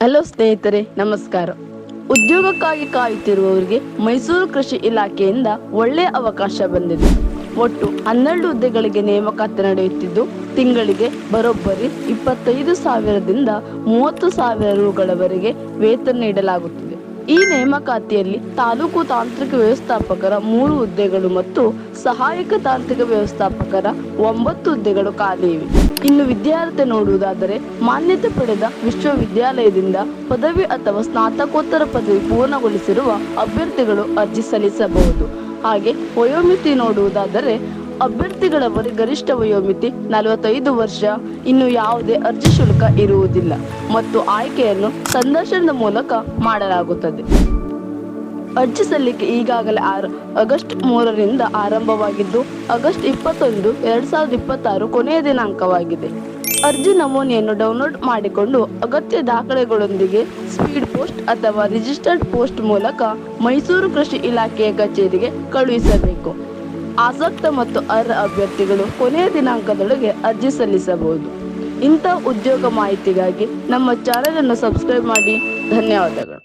Hello ಸ್ನೇಹಿತರೆ, ನಮಸ್ಕಾರ. ಉದ್ಯೋಗಕ್ಕಾಗಿ ಕಾಯುತ್ತಿರುವವರಿಗೆ ಮೈಸೂರು ಕೃಷಿ ಇಲಾಖೆಯಿಂದ ಒಳ್ಳೆಯ ಅವಕಾಶ ಬಂದಿದೆ. ಒಟ್ಟು 12 ಹುದ್ದೆಗಳಿಗೆ ನೇಮಕಾತಿ ನಡೆಯುತ್ತಿದ್ದು, ತಿಂಗಳಿಗೆ ಬರೋಬ್ಬರಿ 25,000ದಿಂದ 30,000 ರುಗಳವರೆಗೆ ವೇತನ ನೀಡಲಾಗುತ್ತಿದೆ. ಈ ನೇಮಕಾತಿಯಲ್ಲಿ ತಾಲೂಕು ತಾಂತ್ರಿಕ ವ್ಯವಸ್ಥಾಪಕರ 3 ಹುದ್ದೆಗಳು ಮತ್ತು ಸಹಾಯಕ ತಾಂತ್ರಿಕ ವ್ಯವಸ್ಥಾಪಕರ 9 ಹುದ್ದೆಗಳು ಖಾಲಿ ಇವೆ. ಇನ್ನು ವಿದ್ಯಾರ್ಥಿ ನೋಡುವುದಾದರೆ, ಮಾನ್ಯತೆ ಪಡೆದ ವಿಶ್ವವಿದ್ಯಾಲಯದಿಂದ ಪದವಿ ಅಥವಾ ಸ್ನಾತಕೋತ್ತರ ಪದವಿ ಪೂರ್ಣಗೊಳಿಸಿರುವ ಅಭ್ಯರ್ಥಿಗಳು ಅರ್ಜಿ ಸಲ್ಲಿಸಬಹುದು. ಹಾಗೆ ವಯೋಮಿತಿ ನೋಡುವುದಾದರೆ, ಅಭ್ಯರ್ಥಿಗಳ ಗರಿಷ್ಠ ವಯೋಮಿತಿ 45 ವರ್ಷ. ಇನ್ನು ಯಾವುದೇ ಅರ್ಜಿ ಶುಲ್ಕ ಇರುವುದಿಲ್ಲ ಮತ್ತು ಆಯ್ಕೆಯನ್ನು ಸಂದರ್ಶನದ ಮೂಲಕ ಮಾಡಲಾಗುತ್ತದೆ. ಅರ್ಜಿ ಸಲ್ಲಿಕೆ ಈಗಾಗಲೇ ಆಗಸ್ಟ್ 3ರಿಂದ ಆರಂಭವಾಗಿದ್ದು, ಆಗಸ್ಟ್ 21, 2026 ಕೊನೆಯ ದಿನಾಂಕವಾಗಿದೆ. ಅರ್ಜಿ ನಮೂನೆಯನ್ನು ಡೌನ್ಲೋಡ್ ಮಾಡಿಕೊಂಡು ಅಗತ್ಯ ದಾಖಲೆಗಳೊಂದಿಗೆ ಸ್ಪೀಡ್ ಪೋಸ್ಟ್ ಅಥವಾ ರಿಜಿಸ್ಟರ್ಡ್ ಪೋಸ್ಟ್ ಮೂಲಕ ಮೈಸೂರು ಕೃಷಿ ಇಲಾಖೆಯ ಕಚೇರಿಗೆ ಕಳುಹಿಸಬೇಕು. ಆಸಕ್ತ ಮತ್ತು ಅರ್ಹ ಅಭ್ಯರ್ಥಿಗಳು ಕೊನೆಯ ದಿನಾಂಕದೊಳಗೆ ಅರ್ಜಿ ಸಲ್ಲಿಸಬಹುದು. ಇಂಥ ಉದ್ಯೋಗ ಮಾಹಿತಿಗಾಗಿ ನಮ್ಮ ಚಾನೆಲ್ ಅನ್ನು ಸಬ್ಸ್ಕ್ರೈಬ್ ಮಾಡಿ. ಧನ್ಯವಾದಗಳು.